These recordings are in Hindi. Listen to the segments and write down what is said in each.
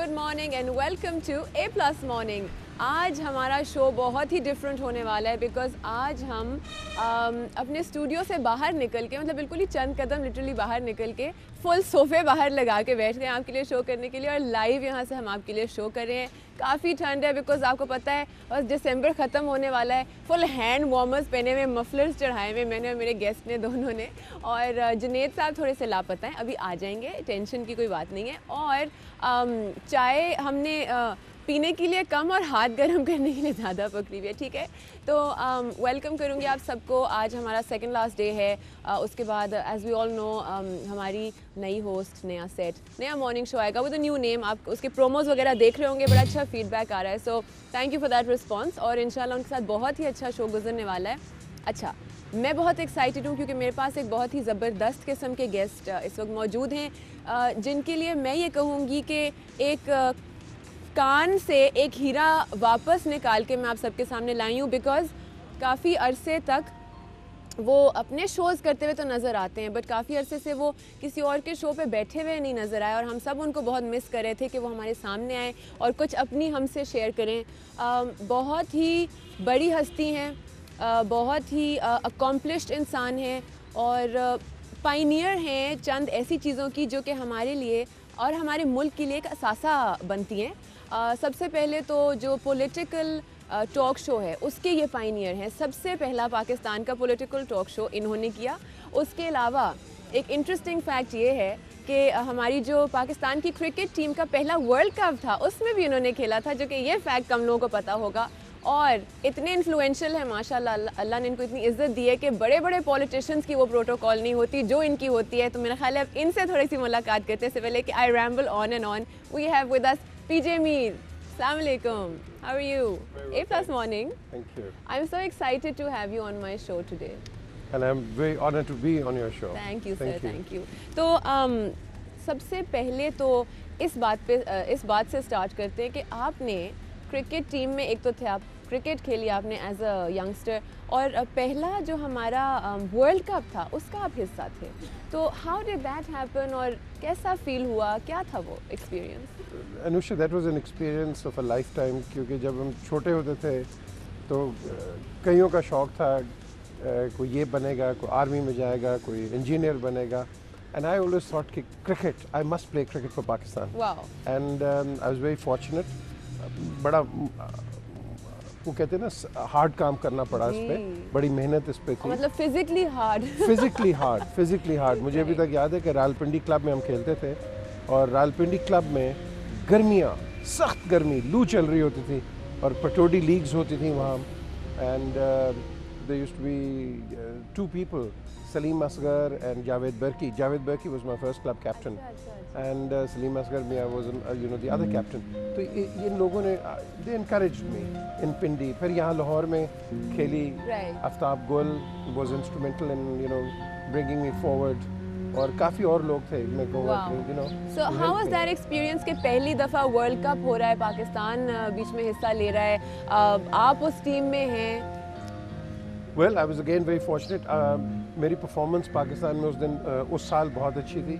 Good morning and welcome to A+ morning. आज हमारा शो बहुत ही डिफरेंट होने वाला है बिकॉज आज हम अपने स्टूडियो से बाहर निकल के मतलब बिल्कुल ही चंद कदम लिटरली बाहर निकल के फुल सोफे बाहर लगा के बैठ गए हैं आपके लिए शो करने के लिए और लाइव यहाँ से हम आपके लिए शो कर रहे हैं। काफ़ी ठंड है बिकॉज आपको पता है बस दिसंबर ख़त्म होने वाला है। फुल हैंड वार्मर्स पहने हुए, मफलर्स चढ़ाए हुए मैंने और मेरे गेस्ट ने दोनों ने। और जुनेद साहब थोड़े से लापता हैं, अभी आ जाएंगे, टेंशन की कोई बात नहीं है। और चाय हमने पीने के लिए कम और हाथ गर्म करने के लिए ज़्यादा पकड़ी हुई है, ठीक है। तो वेलकम करूँगी आप सबको। आज हमारा सेकंड लास्ट डे है। उसके बाद एज वी ऑल नो हमारी नई होस्ट, नया सेट, नया मॉर्निंग शो आएगा विद अ न्यू नेम। आप उसके प्रोमोज वगैरह देख रहे होंगे, बड़ा अच्छा फीडबैक आ रहा है। So thank you for that response और इंशाल्लाह उनके साथ बहुत ही अच्छा शो गुजरने वाला है। अच्छा, मैं बहुत एक्साइटेड हूँ क्योंकि मेरे पास एक बहुत ही ज़बरदस्त किस्म के गेस्ट इस वक्त मौजूद हैं जिनके लिए मैं ये कहूँगी कि एक कान से एक हीरा वापस निकाल के मैं आप सबके सामने लाई हूँ। बिकॉज़ काफ़ी अरसे तक वो अपने शोज़ करते हुए तो नज़र आते हैं बट काफ़ी अरसे से वो किसी और के शो पे बैठे हुए नहीं नज़र आए और हम सब उनको बहुत मिस कर रहे थे कि वो हमारे सामने आए और कुछ अपनी हमसे शेयर करें। बहुत ही बड़ी हस्ती हैं, बहुत ही अकॉम्प्लिश्ड इंसान हैं और पायनियर हैं चंद ऐसी चीज़ों की जो कि हमारे लिए और हमारे मुल्क के लिए एक असासा बनती हैं। सबसे पहले तो जो पॉलिटिकल टॉक शो है उसके ये पायनियर हैं। सबसे पहला पाकिस्तान का पॉलिटिकल टॉक शो इन्होंने किया। उसके अलावा एक इंटरेस्टिंग फैक्ट ये है कि हमारी जो पाकिस्तान की क्रिकेट टीम का पहला वर्ल्ड कप था उसमें भी इन्होंने खेला था, जो कि ये फैक्ट कम लोगों को पता होगा। और इतने इन्फ्लुएंशियल है माशाल्लाह, अल्लाह ने इनको इतनी इज्जत दी है कि बड़े बड़े पॉलिटिशियंस की वो प्रोटोकॉल नहीं होती जो इनकी होती है। तो मेरा ख्याल है अब इनसे थोड़ी सी मुलाकात करते हैं। इससे पहले कि I ramble on and on, we have with us PJ Mir. Assalamu alaikum. How are you? A+ morning. Thank you. I'm so excited to have you on my show today. And I'm very honored to be on your show. Thank you, sir. Thank you. तो सबसे पहले तो इस बात से स्टार्ट करते हैं कि आपने क्रिकेट टीम में, एक तो थे आप, क्रिकेट खेली आपने एज अ यंगस्टर और पहला जो हमारा वर्ल्ड कप था उसका आप हिस्सा थे। तो हाउ डिड दैट हैपन और कैसा फील हुआ, क्या था वो experience? Anusha, that was an experience of a lifetime, क्योंकि जब हम छोटे होते थे तो कईयों का शौक था कोई ये बनेगा, कोई आर्मी में जाएगा, कोई इंजीनियर बनेगा। And I always thought कि cricket, I must play cricket for Pakistan. Wow. And I was very fortunate. बड़ा वो कहते हैं ना हार्ड काम करना पड़ा इस पे, बड़ी मेहनत इस पे थी। मतलब फिजिकली हार्ड। मुझे अभी तक याद है कि रावलपिंडी क्लब में हम खेलते थे और रावलपिंडी क्लब में गर्मियाँ, सख्त गर्मी, लू चल रही होती थी और पटोडी लीग्स होती थी वहाँ। And there used to be two people, Salim Asghar and Javed Berki. Javed Berki was my first club captain, and Salim Asghar was the other captain. तो इन लोगों ने they encouraged me in Pindi. फिर यहाँ लाहौर में खेली। आफ्ताब गुल was instrumental in bringing me forward. और काफ़ी और लोग थे मेरे को So how was that experience कि पहली दफ़ा वर्ल्ड कप हो रहा है, पाकिस्तान बीच में हिस्सा ले रहा है, आप उस टीम में हैं? Well, I was again very fortunate. मेरी परफॉर्मेंस पाकिस्तान में उस साल बहुत अच्छी थी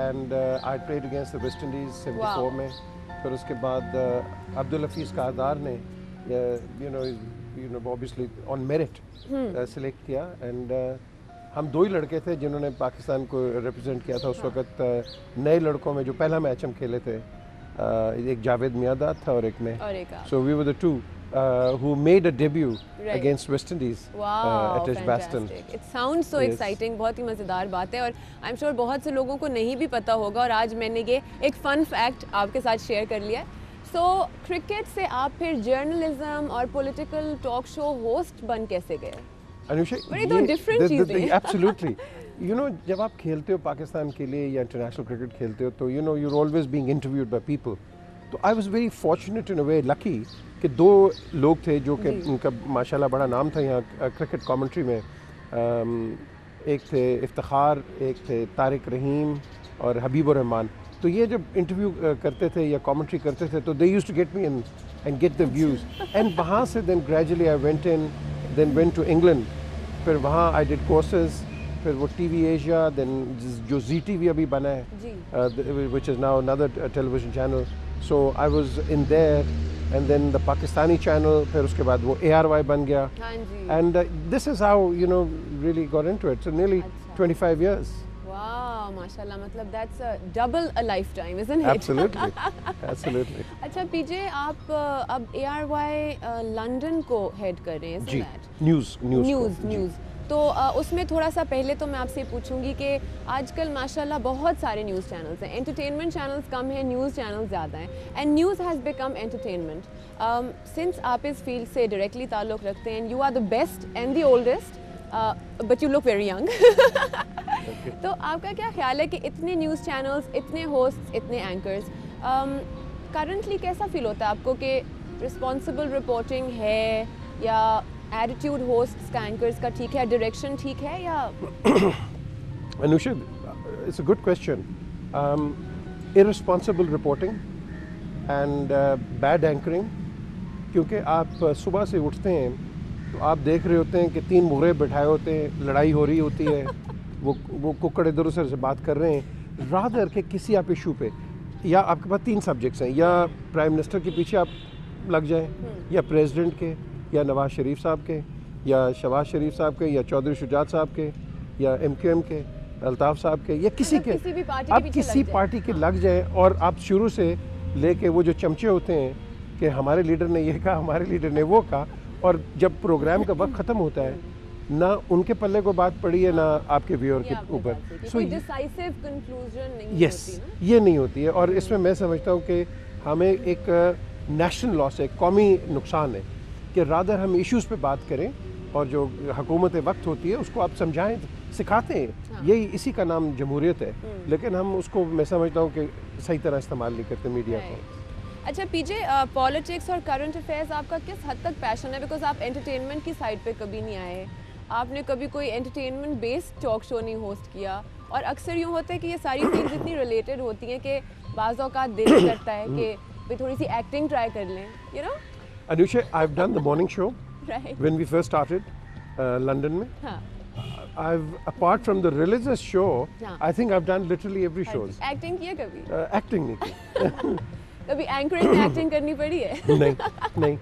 and I played against the West Indies 74 में। फिर उसके बाद अब्दुल हफीज़ कारदार ने obviously on merit select किया and हम दो ही लड़के थे जिन्होंने पाकिस्तान को रिप्रेजेंट किया था उस वक्त। नए लड़कों में जो पहला मैच हम खेले थे एक जावेद मियादाद था और एक मैं। So we were the two who made a debut against West Indies at Edgbaston. It sounds so exciting. बहुत ही मज़ेदार बात है और I'm sure बहुत से लोगों को नहीं भी पता होगा और आज मैंने ये एक फन फैक्ट आपके साथ शेयर कर लिया है। So क्रिकेट से आप फिर जर्नलिज्म और पॉलिटिकल टॉक शो होस्ट बन कैसे गए? अनुषा, बड़ी तो डिफरेंट चीज़ें। Absolutely. जब आप खेलते हो पाकिस्तान के लिए या इंटरनेशनल क्रिकेट खेलते हो तो you're always being interviewed by people. तो I was very fortunate in a way, lucky कि दो लोग थे जो कि उनका माशाल्लाह बड़ा नाम था यहाँ क्रिकेट कमेंट्री में। एक थे इफ्तिखार, एक थे तारिक रहीम और हबीबुर रहमान। तो ये जब इंटरव्यू करते थे या कमेंट्री करते थे तो they used to get me in and get the views and वहाँ से then gradually I went to England. फिर वहाँ आई डिड कोर्सेज, फिर वो टीवी एशिया, देन जो ZTV अभी बना है, which is now another television channel, So I was in there, and then the Pakistani channel, फिर उसके बाद वो ARY बन गया. हाँ जी. And this is how, you know, really got into it. So nearly अच्छा. 25 years. Wow, माशाल्लाह, मतलब that's a double a lifetime, isn't it? Absolutely. Absolutely. अच्छा पीजे, आप अब ARY लंदन को हेड कर रहे हैं, जी. isn't that? न्यूज़. तो उसमें थोड़ा सा पहले तो मैं आपसे पूछूंगी कि आजकल माशाल्लाह बहुत सारे न्यूज़ चैनल्स हैं, एंटरटेनमेंट चैनल्स कम हैं, न्यूज़ चैनल्स ज़्यादा हैं, and news has become entertainment. Since आप इस फील्ड से डायरेक्टली ताल्लुक़ रखते हैं, you are the best and the oldest, but you look very young. तो आपका क्या ख्याल है कि इतने न्यूज़ चैनल्स, इतने होस्ट्स, इतने एंकर्स, करंटली कैसा फील होता है आपको कि रिस्पॉन्सिबल रिपोर्टिंग है, या एटीट्यूड होस्ट्स का, एंकर्स का ठीक है, डायरेक्शन ठीक है, या? Anusha, it's a good question. Irresponsible reporting and bad anchoring, क्योंकि आप सुबह से उठते हैं तो आप देख रहे होते हैं कि 3 मुर्गे बिठाए होते हैं, लड़ाई हो रही होती है, वो कुक्कड़ इधर उधर से बात कर रहे हैं, रादर के किसी आप इशू पे, या आपके पास 3 सब्जेक्ट्स हैं, या प्राइम मिनिस्टर के पीछे आप लग जाएं, या प्रेसिडेंट के, या नवाज शरीफ साहब के, या शहबाज शरीफ साहब के, या चौधरी शुजात साहब के, या MQM के अल्ताफ़ साहब के, या किसी के, आप किसी पार्टी के लग जाए, और आप शुरू से लेके वो जो चमचे होते हैं कि हमारे लीडर ने ये कहा, हमारे लीडर ने वो कहा, और जब प्रोग्राम का वक्त ख़त्म होता है ना उनके पल्ले को बात पड़ी है, ना आपके व्यूअर के ऊपर. सो डिसाइसिव कंक्लूजन नहीं यस, ये नहीं होती है, और इसमें मैं समझता हूँ कि हमें एक नेशनल लॉस है, कौमी नुकसान है कि रादर हम इश्यूज़ पे बात करें, और जो हुकूमत वक्त होती है उसको आप समझाएं, सिखाते हैं. हाँ. यही इसी का नाम जमहूरियत है, लेकिन हम उसको, मैं समझता हूँ कि सही तरह इस्तेमाल नहीं करते मीडिया को. अच्छा पीजे, पॉलिटिक्स और करंट अफेयर्स आपका किस हद तक पैशन है? बिकॉज आप एंटरटेनमेंट की साइड पे कभी नहीं आए, आपने कभी कोई एंटरटेनमेंट बेस्ड टॉक शो नहीं होस्ट किया, और अक्सर यूँ होता है कि ये सारी फील्ड्स इतनी रिलेटेड होती हैं कि बाज़ औक़ात दिल करता है कि भाई थोड़ी सी एक्टिंग ट्राई कर लें, you know? Anusha, I've done the morning show Right. when we first started, London में. हाँ. Apart from the religious show, हाँ. I think I've done literally every shows. Acting किया कभी? Acting नहीं की. कभी एंकरिंग में एक्टिंग करनी पड़ी है? नहीं.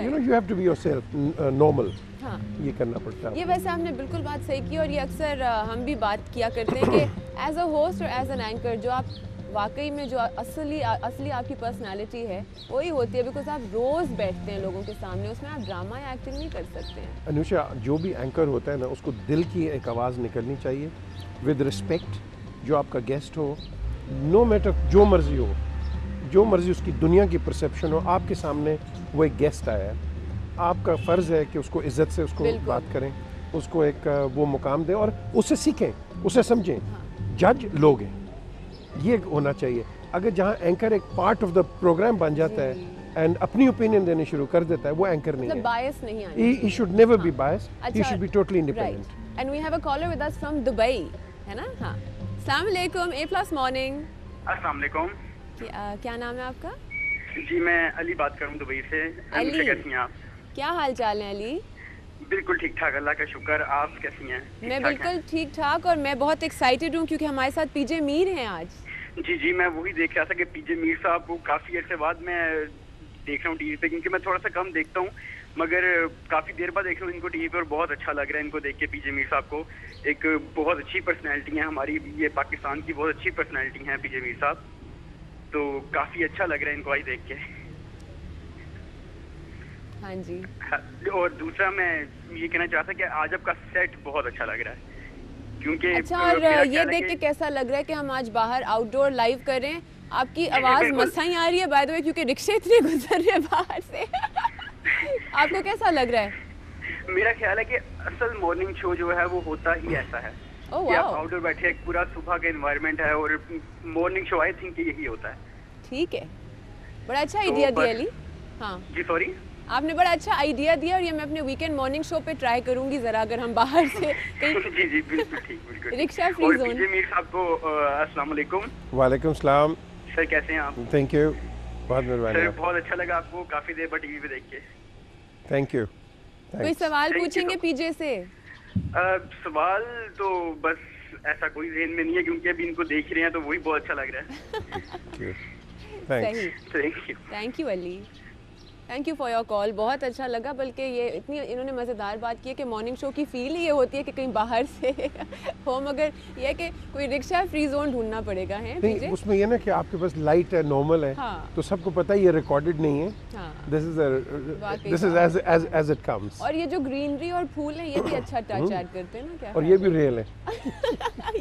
You know, you have to be yourself, normal. हाँ. ये करना पड़ता है. ये वैसे आपने बिल्कुल बात सही की, और ये अक्सर हम भी बात किया करते हैं कि एज अ होस्ट और एज एन एंकर जो आप वाकई में जो असली आपकी पर्सनालिटी है वही होती है, बिकॉज आप रोज़ बैठते हैं लोगों के सामने, उसमें आप ड्रामा या एक्टिंग नहीं कर सकते हैं. अनुषा, जो भी एंकर होता है ना, उसको दिल की एक आवाज़ निकलनी चाहिए, विद रिस्पेक्ट. जो आपका गेस्ट हो, नो मैटर जो मर्ज़ी उसकी दुनिया की परसेप्शन हो, आपके सामने वो एक गेस्ट आया है, आपका फ़र्ज़ है कि उसको इज़्ज़त से उसको बात करें, उसको एक वो मुकाम दें, और उससे सीखें, उससे समझें. जज लोग हैं, ये होना चाहिए. अगर जहाँ एंकर एक पार्ट ऑफ द प्रोग्राम बन जाता है एंड अपनी ओपिनियन देने शुरू कर देता है, वो एंकर नहीं है. बायस नहीं आनी. He should never be biased. He should be totally independent. Right. And we have a caller with us from Dubai, है ना? हाँ. अस्सलाम वालेकुम, A+ मॉर्निंग. अस्सलाम वालेकुम. क्या नाम है आपका? जी, मैं अली बात कर रहा हूँ दुबई से. अली, कैसी हैं आप? क्या हाल चाल है अली? बिल्कुल ठीक ठाक, अल्लाह का शुक्र. आप कैसी हैं? मैं बिल्कुल ठीक ठाक, और मैं बहुत एक्साइटेड हूँ क्योंकि हमारे साथ पीजे मीर हैं आज. जी, मैं वही देख रहा था कि पीजे मीर साहब को काफ़ी अर्से बाद मैं देख रहा हूँ टीवी पे, क्योंकि मैं थोड़ा सा कम देखता हूँ, मगर काफ़ी देर बाद देख रहा हूँ इनको टीवी पे, और बहुत अच्छा लग रहा है इनको देख के. पीजे मीर साहब को एक बहुत अच्छी पर्सनैलिटी है, हमारी ये पाकिस्तान की बहुत अच्छी पर्सनैलिटी है पीजे मीर साहब, तो काफ़ी अच्छा लग रहा है इनको आज देख के. हाँ जी. और दूसरा मैं ये कहना चाहता कि आज आपका सेट बहुत अच्छा लग रहा है, क्योंकि अच्छा, और ये देख के कैसा लग रहा है कि हम आज बाहर आउटडोर लाइव कर रहे हैं? आपकी आवाज़ मसा ही आ रही है बाय द वे, क्योंकि रिक्शे इतने गुजर रहे हैं बाहर से. आपको कैसा लग रहा है? मेरा ख्याल है कि असल मॉर्निंग शो जो है वो होता ही ऐसा है कि आप आउटडोर बैठे, पूरा सुबह का एनवायरनमेंट है, और मॉर्निंग शो आई थिंक यही होता है. ठीक है, बड़ा अच्छा आइडिया दिया अली. हाँ जी, सॉरी, आपने बड़ा अच्छा आइडिया दिया, और ये मैं अपने वीकेंड मॉर्निंग शो पे ट्राई करूंगी ज़रा, अगर हम बाहर से कहीं. जी बिल्कुल ठीक, बिल्कुल. Rickshaw free zone. P J Mir साहब को अस्सलाम वालेकुम. वालेकुम सलाम. सर कैसे हैं आप? थैंक यू, बहुत मेहरबानी. सर बहुत अच्छा लगा आपको काफ़ी देर बाद टीवी पे देख के. Thank you. कोई सवाल पूछेंगे पीजे से? सवाल तो बस ऐसा कोई ज़हन में नहीं है, क्योंकि अभी इनको देख रहे हैं तो वही बहुत अच्छा लग रहा है. Thanks. सही। Thank you Ali, thank you for your call. बहुत अच्छा लगा, बल्कि ये इतनी इन्होंने मज़ेदार बात की है कि मॉर्निंग शो की फील ही ये होती है कि कहीं बाहर से हो, मगर ये है कि कोई रिक्शा फ्री जोन ढूंढना पड़ेगा है नहीं, पीजे। उसमें ये ना कि आपके पास लाइट है, नॉर्मल है, हाँ। तो सबको पता है ये रिकॉर्डेड नहीं है। हाँ। This is as it comes. और ये जो ग्रीनरी और फूल है ये भी अच्छा टच ऐड करते हैं ना, क्या और ये भी रियल है।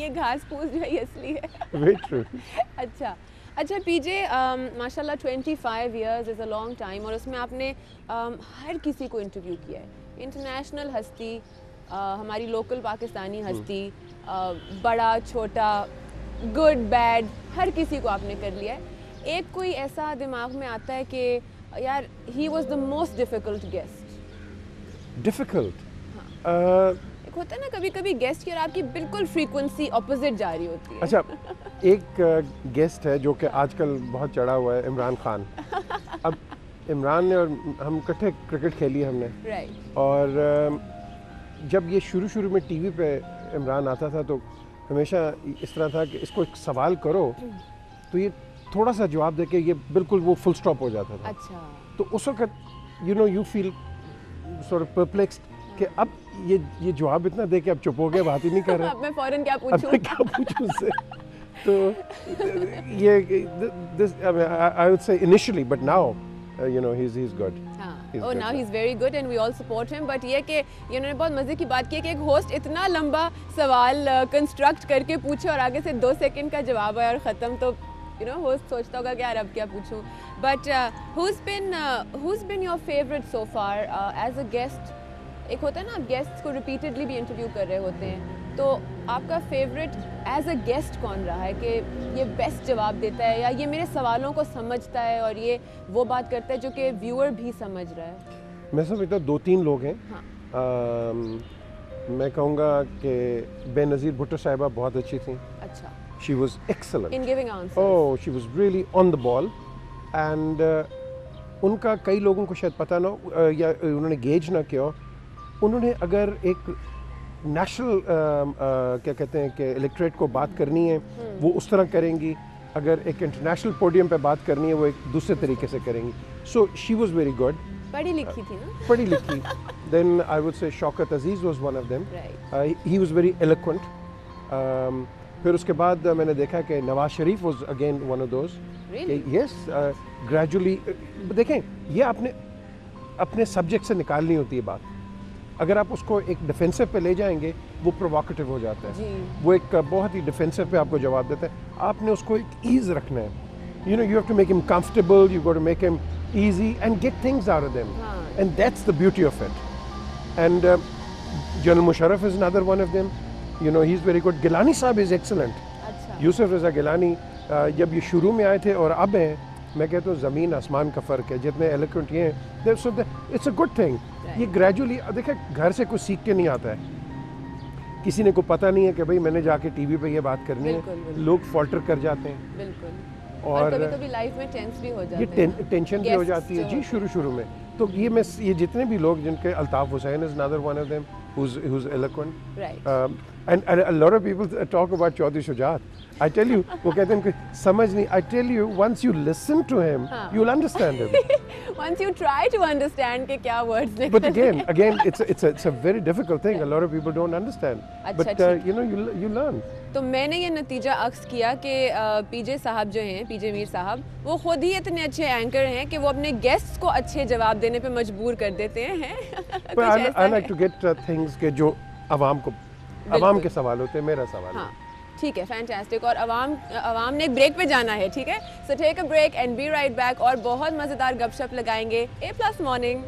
ये घास फूस जो है ये असली है। Very true. अच्छा पीजे, माशाल्लाह 25 years is a long time, और उसमें आपने हर किसी को इंटरव्यू किया है। इंटरनेशनल हस्ती, हमारी लोकल पाकिस्तानी हस्ती, बड़ा छोटा, गुड बैड, हर किसी को आपने कर लिया है। एक कोई ऐसा दिमाग में आता है कि यार he was the most difficult guest? Difficult? एक होता है ना कभी कभी गेस्ट की और आपकी बिल्कुल फ्रीक्वेंसी ऑपोजिट जा रही होती है। अच्छा, एक गेस्ट है जो कि आजकल बहुत चढ़ा हुआ है, इमरान खान। अब इमरान ने और हम इकट्ठे क्रिकेट खेली हमने, राइट। और जब ये शुरू में टीवी पे इमरान आता था तो हमेशा इस तरह था कि इसको एक सवाल करो तो ये थोड़ा सा जवाब दे के ये बिल्कुल वो फुल स्टॉप हो जाता था। अच्छा। तो उस वक्त you feel sort of perplexed कि अब ये जवाब इतना दे के अब चुप हो गया, बात ही नहीं कर रहा। अब मैं फौरन क्या अब पूछूं? मैं क्या पूछूं उससे? तो ये दिस आई वुड से initially, but now he is good. Oh, now he's very good and we all support him. But ये कि ये उन्होंने बहुत मज़े की बात की है कि एक होस्ट इतना लंबा सवाल कंस्ट्रक्ट करके पूछे और आगे से 2 सेकंड का जवाब आया और ख़त्म, तो होस्ट सोचता होगा कि यार अब क्या पूछूं। But who's been your favorite so far as a guest? एक होता है ना, आप गेस्ट्स को रिपीटेडली भी इंटरव्यू कर रहे होते हैं, तो आपका फेवरेट एज अ गेस्ट कौन रहा है कि ये बेस्ट जवाब देता है, या ये मेरे सवालों को समझता है और ये वो बात करता है जो कि व्यूअर भी समझ रहा है? मैं समझता हूँ 2-3 लोग हैं। हाँ। मैं कहूँगा कि बेनज़ीर भुट्टो साहिबा बहुत अच्छी थी। अच्छा। She was excellent in giving answers. Oh, she was really on the ball. And उनका कई लोगों को शायद पता ना या उन्होंने गेज ना किया, उन्होंने अगर एक नेशनल क्या कहते हैं कि इलेक्ट्रेट को बात करनी है वो उस तरह करेंगी, अगर एक इंटरनेशनल पोडियम पे बात करनी है वो एक दूसरे तरीके से करेंगी। So she was very good. पढ़ी लिखी थी ना? पढ़ी लिखी। Then I would say Shaukat Aziz was one of them. He was very eloquent. फिर उसके बाद मैंने देखा कि Nawaz Sharif was again one of those. Yes, gradually देखें, ये आपने अपने सब्जेक्ट से निकालनी होती है बात। अगर आप उसको एक डिफेंसिव पे ले जाएंगे वो प्रोवोकेटिव हो जाता है, वो एक बहुत ही डिफेंसिव पे आपको जवाब देता है। आपने उसको एक ईज रखना है, you have to make him comfortable, you got to make him easy and get things out of them, and that's the beauty of it. And General Musharraf is another one of them. He's very good. Gilani Saab is excellent. Yusuf Raza Gilani जब ये शुरू में आए थे और अब हैं, मैं कहता हूँ ज़मीन आसमान का फ़र्क है। जितने एलोक्वेंट ये हैं, so it's a good thing. ये ग्रेजुअली देखिए घर से कुछ सीख के नहीं आता है, किसी ने को पता नहीं है कि भाई मैंने जाके टीवी पे ये बात करनी है, लोग फॉल्टर कर जाते हैं। बिल्कुल। और कभी-कभी लाइफ में टेंस भी हो जाते हैं, ये टेंशन भी हो जाती है जी शुरू में। तो ये जितने भी लोग, जिनके Altaf Hussain is another one of them who's eloquent, right. And a lot of people talk about Chaudhry Shujaat. I tell you, वो कहते हैं कि समझ नहीं। I tell you, once you listen to him, you'll understand him. Once you try to understand कि क्या words निकलते हैं. But again, it's a very difficult thing. A lot of people don't understand. But you learn. तो मैंने ये नतीजा अक्स किया कि पीजे साहब जो हैं, पीजे मीर साहब, वो खुद ही इतने अच्छे एंकर हैं कि वो अपने गेस्ट्स को अच्छे जवाब देने पे मजबूर कर देते हैं। I like to get things के जो अवाम के सवाल होते हैं, मेरा सवाल है। ठीक है, फैंटास्टिक। और अवाम ने एक ब्रेक पे जाना है, ठीक है? So take a break and be right back, और बहुत मज़ेदार गपशप लगाएंगे A+ मॉर्निंग।